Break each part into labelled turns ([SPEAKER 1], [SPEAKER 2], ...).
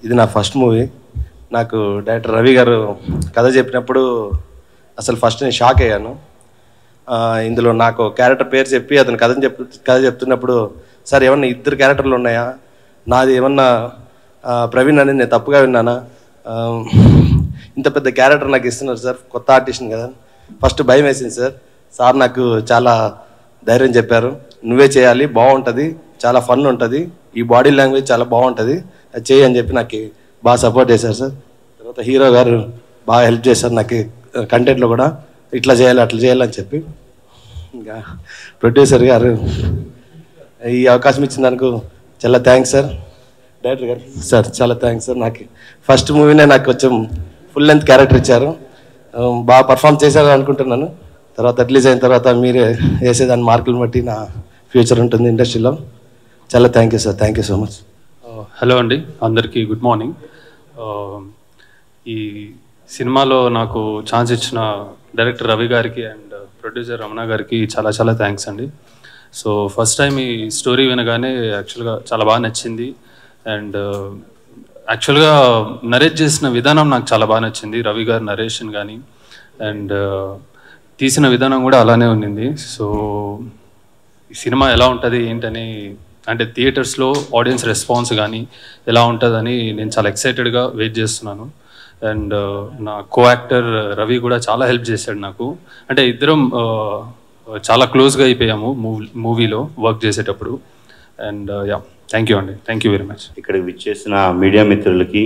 [SPEAKER 1] ఇది నా first movie. నాకు డైరెక్టర్ రవి గారు కథ చెప్పినప్పుడు అసలు ఫస్ట్ నేను షాక్ అయ్యాను. ఇందులో నాకు క్యారెక్టర్ పేరు చెప్పి అతను కథ చెప్తున్నప్పుడు, సార్ ఏమన్నా 2 క్యారెక్టర్లు ఉన్నాయా, నాది ఏమన్నా ప్రవీణ్ అని నేను తప్పుగా విన్నానా, ఇంత పెద్ద క్యారెక్టర్ నాకు ఇస్తున్నారు సార్, కొత్త ఆర్టిస్ట్ని కదా. ఫస్ట్ భయం వేసింది సార్. సార్ నాకు చాలా ధైర్యం చెప్పారు, నువ్వే చేయాలి, బాగుంటుంది, చాలా ఫన్ ఉంటుంది, ఈ బాడీ లాంగ్వేజ్ చాలా బాగుంటుంది, అది చేయి అని చెప్పి నాకు బాగా సపోర్ట్ చేశారు సార్. తర్వాత హీరో గారు బాగా హెల్ప్ చేశారు నాకు కంటెంట్లో కూడా, ఇట్లా చేయాలి అట్లా చేయాలని చెప్పి. ఇంకా ప్రొడ్యూసర్ గారు ఈ అవకాశం ఇచ్చినందుకు చాలా థ్యాంక్స్ సార్. డైరెక్టర్ గారు సార్ చాలా థ్యాంక్స్ సార్. నాకు ఫస్ట్ మూవీనే నాకు కొంచెం ఫుల్ లెంత్ క్యారెక్టర్ ఇచ్చారు, బాగా పర్ఫామ్ చేశారు అనుకుంటున్నాను. తర్వాత రిలీజ్ అయిన తర్వాత మీరే వేసేదాన్ని మార్కులు బట్టి నా ఫ్యూచర్ ఉంటుంది ఇండస్ట్రీలో. చాలా thank you sir, thank you so much.
[SPEAKER 2] Hello అండి, అందరికీ గుడ్ మార్నింగ్. ఈ సినిమాలో నాకు ఛాన్స్ ఇచ్చిన డైరెక్టర్ రవి గారికి అండ్ ప్రొడ్యూసర్ రమణ గారికి చాలా చాలా థ్యాంక్స్ అండి. సో ఫస్ట్ టైం ఈ స్టోరీ వినగానే యాక్చువల్గా చాలా బాగా నచ్చింది. అండ్ యాక్చువల్గా నరేట్ చేసిన విధానం నాకు చాలా బాగా నచ్చింది, రవి గారి నరేషన్ కానీ, అండ్ తీసిన విధానం కూడా అలానే ఉండింది. సో ఈ సినిమా ఎలా ఉంటుంది ఏంటని, అంటే థియేటర్స్లో ఆడియన్స్ రెస్పాన్స్ కానీ ఎలా ఉంటుందని నేను చాలా ఎక్సైటెడ్గా వెయిట్ చేస్తున్నాను. అండ్ నా కో యాక్టర్ రవి కూడా చాలా హెల్ప్ చేశాడు నాకు. అంటే ఇద్దరం చాలా క్లోజ్గా అయిపోయాము మూవీలో వర్క్ చేసేటప్పుడు. అండ్ యా, థ్యాంక్ యూ అండి, థ్యాంక్ యూ వెరీ మచ్.
[SPEAKER 3] ఇక్కడికి విచ్చేసిన మీడియా మిత్రులకి,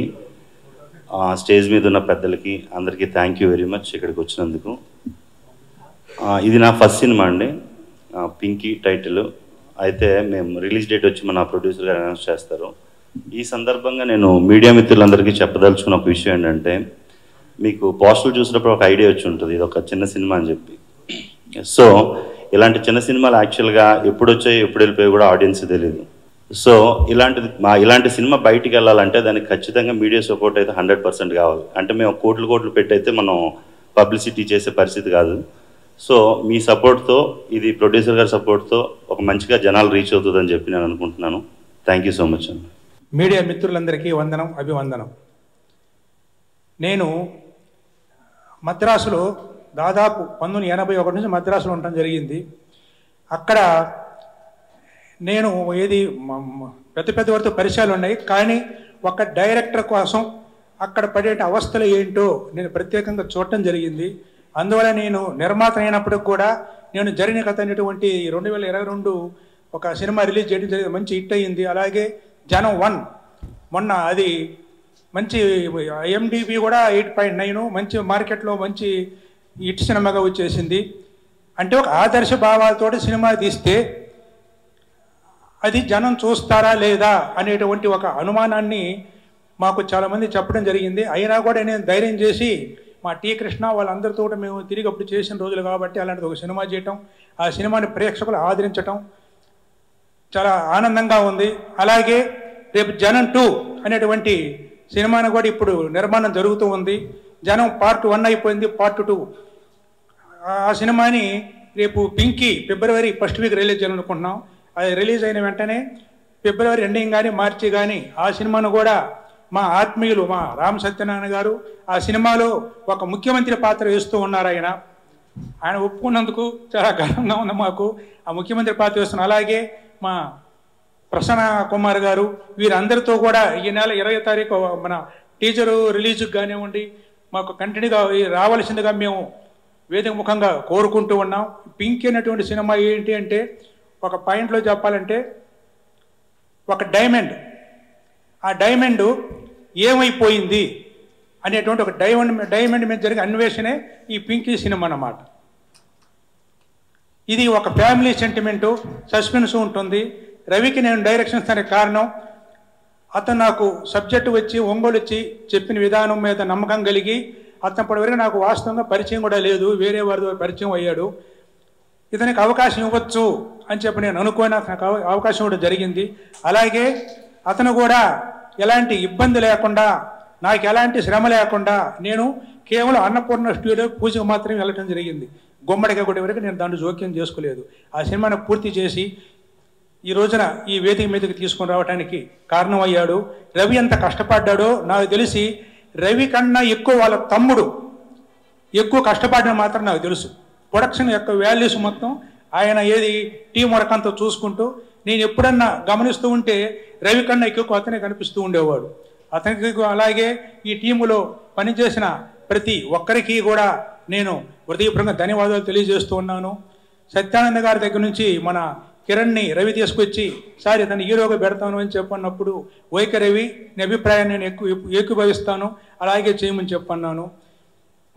[SPEAKER 3] స్టేజ్ మీద ఉన్న పెద్దలకి అందరికీ థ్యాంక్ యూ వెరీ మచ్ ఇక్కడికి వచ్చినందుకు. ఇది నా ఫస్ట్ సినిమా అండి, పింకీ టైటిల్. అయితే మేము రిలీజ్ డేట్ వచ్చి మన ప్రొడ్యూసర్ గారు అనౌన్స్ చేస్తారు. ఈ సందర్భంగా నేను మీడియా మిత్రులందరికీ చెప్పదలుచుకున్న ఒక విషయం ఏంటంటే, మీకు పోస్టర్లు చూసినప్పుడు ఒక ఐడియా వచ్చి ఉంటుంది ఇది ఒక చిన్న సినిమా అని చెప్పి. సో ఇలాంటి చిన్న సినిమాలు యాక్చువల్గా ఎప్పుడు వచ్చాయి ఎప్పుడు వెళ్ళిపోయి కూడా ఆడియన్స్ తెలియదు. సో ఇలాంటి సినిమా బయటికి వెళ్ళాలంటే దానికి ఖచ్చితంగా మీడియా సపోర్ట్ అయితే 100% కావాలి. అంటే మేము కోట్లు పెట్టి అయితే మనం పబ్లిసిటీ చేసే పరిస్థితి కాదు. సో మీ సపోర్ట్తో, ఇది ప్రొడ్యూసర్ గారి సపోర్ట్తో ఒక మంచిగా జనాలు రీచ్ అవుతుందని చెప్పి నేను అనుకుంటున్నాను. థ్యాంక్ యూ సో మచ్ అండి.
[SPEAKER 4] మీడియా మిత్రులందరికీ వందనం, అభివందనం. నేను మద్రాసులో దాదాపు 1981 నుంచి మద్రాసులో ఉండటం జరిగింది. అక్కడ నేను పెద్ద వారితో పరిచయాలు ఉన్నాయి, కానీ ఒక డైరెక్టర్ కోసం అక్కడ పడే అవస్థలు ఏంటో నేను ప్రత్యేకంగా చూడటం జరిగింది. అందువల్ల నేను నిర్మాత అయినప్పటికి కూడా నేను జరిగిన కథ అనేటువంటి 2022 ఒక సినిమా రిలీజ్ చేయడం జరిగింది, మంచి హిట్ అయ్యింది. అలాగే జనం 1 మొన్న అది మంచి IMDb కూడా 8.9 మంచి మార్కెట్లో మంచి హిట్ సినిమాగా వచ్చేసింది. అంటే ఒక ఆదర్శ భావాలతోటి సినిమా తీస్తే అది జనం చూస్తారా లేదా అనేటువంటి ఒక అనుమానాన్ని మాకు చాలామంది చెప్పడం జరిగింది. అయినా కూడా నేను ధైర్యం చేసి మా టీ కృష్ణ వాళ్ళందరితో మేము తిరిగి అప్పుడు చేసిన రోజులు కాబట్టి అలాంటిది ఒక సినిమా చేయటం, ఆ సినిమాని ప్రేక్షకులు ఆదరించటం చాలా ఆనందంగా ఉంది. అలాగే రేపు జనం 2 అనేటువంటి సినిమాను కూడా ఇప్పుడు నిర్మాణం జరుగుతూ ఉంది. జనం పార్ట్ 1 అయిపోయింది, పార్ట్ 2 ఆ సినిమాని రేపు పింకీ ఫిబ్రవరి 1st వీక్ రిలీజ్ చేయాలనుకుంటున్నాం. అది రిలీజ్ అయిన వెంటనే ఫిబ్రవరి ఎండింగ్ కానీ మార్చి కానీ ఆ సినిమాను కూడా మా ఆత్మీయులు మా రామ్ సత్యనారాయణ గారు ఆ సినిమాలో ఒక ముఖ్యమంత్రి పాత్ర వేస్తూ ఉన్నారు. ఆయన ఒప్పుకున్నందుకు చాలా గర్వంగా ఉంది మాకు, ఆ ముఖ్యమంత్రి పాత్ర వేస్తున్నారు. అలాగే మా ప్రసన్న కుమార్ గారు, వీరందరితో కూడా ఈ నెల 20వ తారీఖు మన టీజరు రిలీజ్కి కానివ్వండి మాకు కంటిన్యూగా రావాల్సిందిగా మేము వేదిక ముఖంగా కోరుకుంటూ ఉన్నాం. పింక్ అనేటువంటి సినిమా ఏంటి అంటే, ఒక పాయింట్లో చెప్పాలంటే ఒక డైమండ్, ఆ డైమండ్ ఏమైపోయింది అనేటువంటి ఒక డైమండ్ మీద జరిగే అన్వేషణే ఈ పింకీ సినిమా అన్నమాట. ఇది ఒక ఫ్యామిలీ సెంటిమెంటు, సస్పెన్స్ ఉంటుంది. రవికి నేను డైరెక్షన్ ఇస్తానికి కారణం, అతను నాకు సబ్జెక్టు వచ్చి ఒంగోలు వచ్చి చెప్పిన విధానం మీద నమ్మకం కలిగి, అతను ఇప్పటివరకు నాకు వాస్తవంగా పరిచయం కూడా లేదు, వేరే వారి ద్వారా పరిచయం అయ్యాడు. ఇతనికి అవకాశం ఇవ్వచ్చు అని చెప్పి నేను అనుకోని నాకు అవకాశం కూడా జరిగింది. అలాగే అతను కూడా ఎలాంటి ఇబ్బంది లేకుండా, నాకు ఎలాంటి శ్రమ లేకుండా, నేను కేవలం అన్నపూర్ణ స్టూడియో పూజకు మాత్రమే వెళ్ళటం జరిగింది. గుమ్మడికాయ కొట్టే వరకు నేను దాంట్లో జోక్యం చేసుకోలేదు. ఆ సినిమాను పూర్తి చేసి ఈ రోజున ఈ వేదిక మీదకి తీసుకొని రావడానికి కారణమయ్యాడు. రవి ఎంత కష్టపడ్డాడో నాకు తెలిసి రవి కన్నా ఎక్కువ వాళ్ళ తమ్ముడు ఎక్కువ కష్టపడిన మాత్రం నాకు తెలుసు. ప్రొడక్షన్ యొక్క వాల్యూస్ మొత్తం ఆయన ఏది టీం వర్క్ అంతా చూసుకుంటూ నేను ఎప్పుడన్నా గమనిస్తూ ఉంటే రవి కన్నా ఎక్కువ అతనే కనిపిస్తూ ఉండేవాడు. అతనికి అలాగే ఈ టీములో పనిచేసిన ప్రతి ఒక్కరికి కూడా నేను హృదయపూర్వకంగా ధన్యవాదాలు తెలియజేస్తూ ఉన్నాను. సత్యానంద గారి దగ్గర నుంచి మన కిరణ్ని రవి తీసుకొచ్చి సార్ ఇతను హీరోగా పెడతాను అని చెప్పన్నప్పుడు ఓకే రవి నీ అభిప్రాయాన్ని నేను ఏకీభవిస్తాను, అలాగే చేయమని చెప్పన్నాను.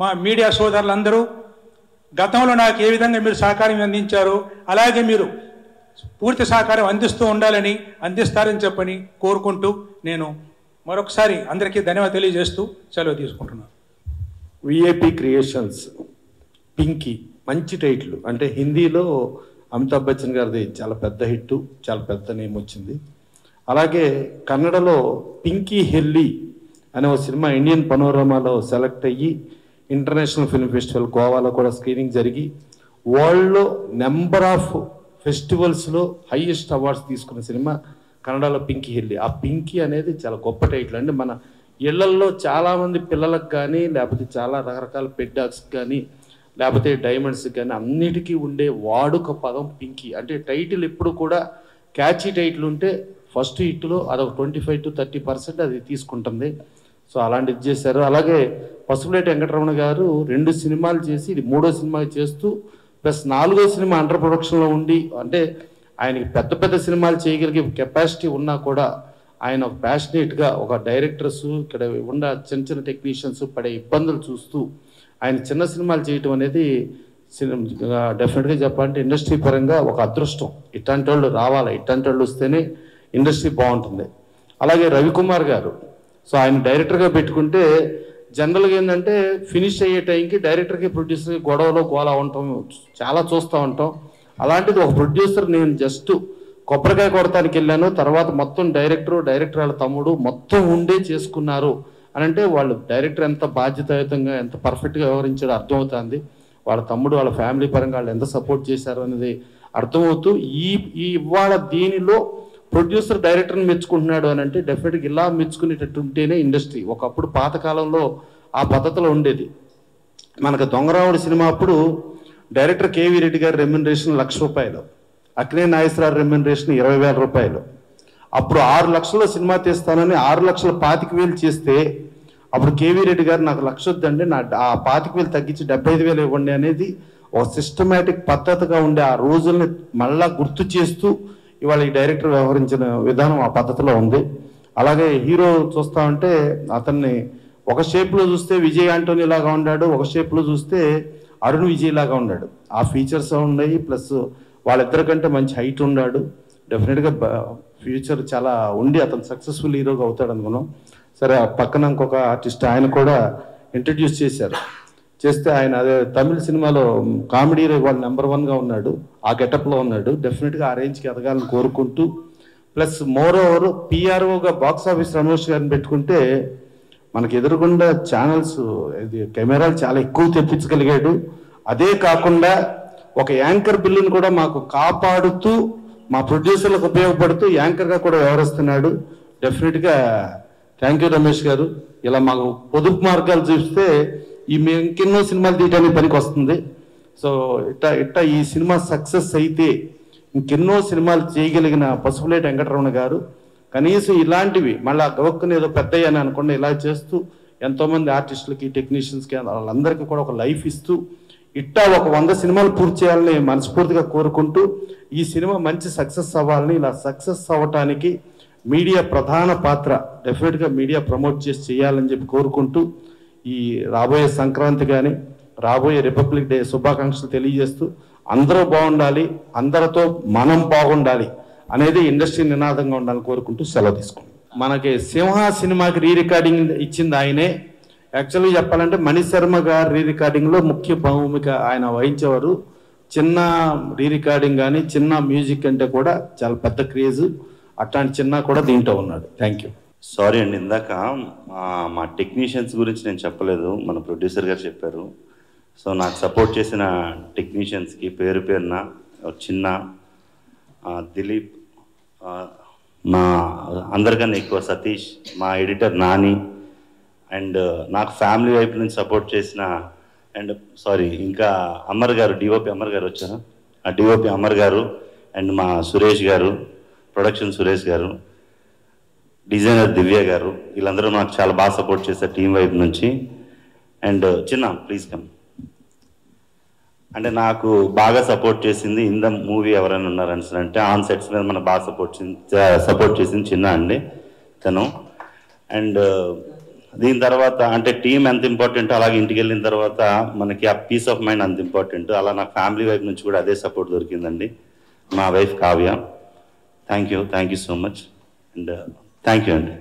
[SPEAKER 4] మా మీడియా సోదరులందరూ గతంలో నాకు ఏ విధంగా మీరు సహకారం అందించారో అలాగే మీరు పూర్తి సహకారం అందిస్తారని చెప్పని కోరుకుంటూ నేను మరొకసారి అందరికీ ధన్యవాదాలు తెలియజేస్తూ సెలవు తీసుకుంటున్నాను.
[SPEAKER 5] విఐపి క్రియేషన్స్ పింకీ మంచి టైటిల్. అంటే హిందీలో అమితాబ్ బచ్చన్ గారిది చాలా పెద్ద హిట్, చాలా పెద్ద నేమ్ వచ్చింది. అలాగే కన్నడలో పింకీ హెల్లి అనే ఒక సినిమా ఇండియన్ పనోరమాలో సెలెక్ట్ అయ్యి ఇంటర్నేషనల్ ఫిల్మ్ ఫెస్టివల్ గోవాలో కూడా స్క్రీనింగ్ జరిగి వరల్డ్లో నెంబర్ ఆఫ్ ఫెస్టివల్స్లో హైయెస్ట్ అవార్డ్స్ తీసుకున్న సినిమా కన్నడలో పింకీ హెల్లి. ఆ పింకీ అనేది చాలా గొప్ప టైటిల్. అంటే మన ఇళ్లల్లో చాలామంది పిల్లలకు కానీ లేకపోతే చాలా రకరకాల పెట్ డాగ్స్కి కానీ లేకపోతే డైమండ్స్కి కానీ అన్నిటికీ ఉండే వాడుక పదం పింకీ. అంటే టైటిల్ ఎప్పుడు కూడా క్యాచీ టైటిల్ ఉంటే ఫస్ట్ హిట్లో అదొక 25 to 30% అది తీసుకుంటుంది. సో అలాంటిది చేశారు. అలాగే పసుపులేటి వెంకటరమణ గారు 2 సినిమాలు చేసి ఇది 3వ సినిమా చేస్తూ ప్లస్ 4వ సినిమా అండర్ ప్రొడక్షన్లో ఉండి, అంటే ఆయనకి పెద్ద పెద్ద సినిమాలు చేయగలిగే కెపాసిటీ ఉన్నా కూడా ఆయన ప్యాషనేట్గా ఒక డైరెక్టర్స్ ఇక్కడ ఉన్న చిన్న చిన్న టెక్నీషియన్స్ పడే ఇబ్బందులు చూస్తూ ఆయన చిన్న సినిమాలు చేయటం అనేది డెఫినెట్గా చెప్పాలంటే ఇండస్ట్రీ పరంగా ఒక అదృష్టం. ఇట్లాంటి వాళ్ళు రావాలి, ఇట్లాంటి వాళ్ళు వస్తేనే ఇండస్ట్రీ బాగుంటుంది. అలాగే రవికుమార్ గారు, సో ఆయన డైరెక్టర్గా పెట్టుకుంటే జనరల్గా ఏంటంటే ఫినిష్ అయ్యే టైంకి డైరెక్టర్కి ప్రొడ్యూసర్కి గొడవలో గోలా ఉంటాం, చాలా చూస్తూ ఉంటాం. అలాంటిది ఒక ప్రొడ్యూసర్ నేను జస్ట్ కొబ్బరికాయ కొడతానికి వెళ్ళాను, తర్వాత మొత్తం డైరెక్టర్ వాళ్ళ తమ్ముడు మొత్తం ఉండే చేసుకున్నారు అని అంటే వాళ్ళు డైరెక్టర్ ఎంత బాధ్యతాయుతంగా ఎంత పర్ఫెక్ట్గా వ్యవహరించాడో అర్థమవుతుంది. వాళ్ళ తమ్ముడు వాళ్ళ ఫ్యామిలీ పరంగా వాళ్ళు ఎంత సపోర్ట్ చేశారు అనేది అర్థమవుతూ ఈ ఇవాళ దీనిలో ప్రొడ్యూసర్ డైరెక్టర్ని మెచ్చుకుంటున్నాడు అని అంటే డెఫినెట్గా ఇలా మెచ్చుకునేటట్టు ఉంటేనే ఇండస్ట్రీ. ఒకప్పుడు పాతకాలంలో ఆ పద్ధతిలో ఉండేది. మనకు దొంగరావుడి సినిమా అప్పుడు డైరెక్టర్ కేవీ రెడ్డి గారి రెమ్యునరేషన్ ₹1,00,000, అక్కినే నాగేశ్వరరావు రెమ్యునరేషన్ ₹20,000. అప్పుడు 6 లక్షల్లో సినిమా తీస్తానని 6,25,000 చేస్తే అప్పుడు కేవీ రెడ్డి గారు నాకు 1,00,000 వద్దండి, నా ఆ 25,000 తగ్గించి 75,000 ఇవ్వండి అనేది ఒక సిస్టమేటిక్ పద్ధతిగా ఉండే ఆ రోజుల్ని మళ్ళా గుర్తు చేస్తూ ఇవాళ ఈ డైరెక్టర్ వ్యవహరించిన విధానం ఆ పద్ధతిలో ఉంది. అలాగే హీరో చూస్తా ఉంటే అతన్ని ఒక షేప్లో చూస్తే విజయ్ ఆంటోనీ లాగా ఉన్నాడు, ఒక షేప్లో చూస్తే అరుణ్ విజయ్ లాగా ఉన్నాడు. ఆ ఫీచర్స్ ఉన్నాయి, ప్లస్ వాళ్ళిద్దరికంటే మంచి హైట్ ఉన్నాడు. డెఫినెట్గా ఫ్యూచర్ చాలా ఉండి అతను సక్సెస్ఫుల్ హీరోగా అవుతాడు అనుకున్నాం. సరే పక్కన ఇంకొక ఆర్టిస్ట్ ఆయన కూడా ఇంట్రడ్యూస్ చేస్తే ఆయన అదే తమిళ సినిమాలో కామెడీ వాళ్ళు నెంబర్ 1గా ఉన్నాడు, ఆ గెటప్లో ఉన్నాడు. డెఫినెట్గా ఆ రేంజ్కి ఎదగాలని కోరుకుంటూ ప్లస్ మోర్ ఓవర్ పిఆర్ఓగా బాక్స్ ఆఫీస్ రమేష్ గారిని పెట్టుకుంటే మనకి ఎదురుగుండా ఛానల్స్ ఇది కెమెరాలు చాలా ఎక్కువ తెప్పించగలిగాడు. అదే కాకుండా ఒక యాంకర్ బిల్లును కూడా మాకు కాపాడుతూ మా ప్రొడ్యూసర్లకు ఉపయోగపడుతూ యాంకర్గా కూడా వ్యవహరిస్తున్నాడు. డెఫినెట్గా థ్యాంక్ యూ రమేష్ గారు. ఇలా మాకు పొదుపు మార్గాలు చూస్తే మేము ఇంకెన్నో సినిమాలు తీయడానికి పనికి వస్తుంది. సో ఇట్టా ఈ సినిమా సక్సెస్ అయితే ఇంకెన్నో సినిమాలు చేయగలిగిన పసుపులేటి వెంకటరమణ గారు కనీసం ఇలాంటివి మళ్ళీ గవక్కుని ఏదో పెద్దయ్య అని అనుకుండా ఇలా చేస్తూ ఎంతోమంది ఆర్టిస్టులకి టెక్నీషియన్స్కి వాళ్ళందరికీ కూడా ఒక లైఫ్ ఇస్తూ ఇట్టా ఒక 100 సినిమాలు పూర్తి చేయాలని మనస్ఫూర్తిగా కోరుకుంటూ ఈ సినిమా మంచి సక్సెస్ అవ్వాలని, ఇలా సక్సెస్ అవ్వటానికి మీడియా ప్రధాన పాత్ర డెఫినెట్గా మీడియా ప్రమోట్ చేసి చేయాలని చెప్పి కోరుకుంటూ ఈ రాబోయే సంక్రాంతి కానీ రాబోయే రిపబ్లిక్ డే శుభాకాంక్షలు తెలియజేస్తూ అందరూ బాగుండాలి, అందరితో మనం బాగుండాలి అనేది ఇండస్ట్రీ నినాదంగా ఉండాలని కోరుకుంటూ సెలవు తీసుకున్నాం. మనకి సింహ సినిమాకి రీ రికార్డింగ్ ఇచ్చింది ఆయనే. యాక్చువల్గా చెప్పాలంటే మణిశర్మ గారు రీ రికార్డింగ్లో ముఖ్య భూమిక ఆయన వహించేవారు. చిన్న రీ రికార్డింగ్ కానీ చిన్న మ్యూజిక్ అంటే కూడా చాలా పెద్ద క్రేజ్, అట్లాంటి చిన్న కూడా దీంట్లో ఉన్నాడు. Thank you.
[SPEAKER 3] సారీ అండి, ఇందాక మా టెక్నీషియన్స్ గురించి నేను చెప్పలేదు, మన ప్రొడ్యూసర్ గారు చెప్పారు. సో నాకు సపోర్ట్ చేసిన టెక్నీషియన్స్కి పేరున చిన్న, దిలీప్, మా అందరికన్నా ఎక్కువ సతీష్, మా ఎడిటర్ నాని, అండ్ నాకు ఫ్యామిలీ వైపు నుంచి సపోర్ట్ చేసిన అండ్ ఇంకా అమర్ గారు, డిఓపి అమర్ గారు వచ్చారు, ఆ డిఓపి అమర్ గారు అండ్ మా సురేష్ గారు, ప్రొడక్షన్ సురేష్ గారు, డిజైనర్ దివ్య గారు, వీళ్ళందరూ నాకు చాలా బాగా సపోర్ట్ చేశారు టీం వైపు నుంచి. అండ్ చిన్న ప్లీజ్ కమ్. అంటే నాకు బాగా సపోర్ట్ చేసింది ఇన్ ద మూవీ ఎవరైనా ఉన్నారని అంటే ఆన్ సెట్స్ మీద మనకు బాగా సపోర్ట్ చేసింది చిన్న అండి తను. అండ్ దీని తర్వాత అంటే టీం ఎంత ఇంపార్టెంట్, అలాగే ఇంటికి వెళ్ళిన తర్వాత మనకి ఆ పీస్ ఆఫ్ మైండ్ అంత ఇంపార్టెంట్. అలా నాకు ఫ్యామిలీ వైపు నుంచి కూడా అదే సపోర్ట్ దొరికిందండి. మా wife Kavya, thank you so much and thank you అండి.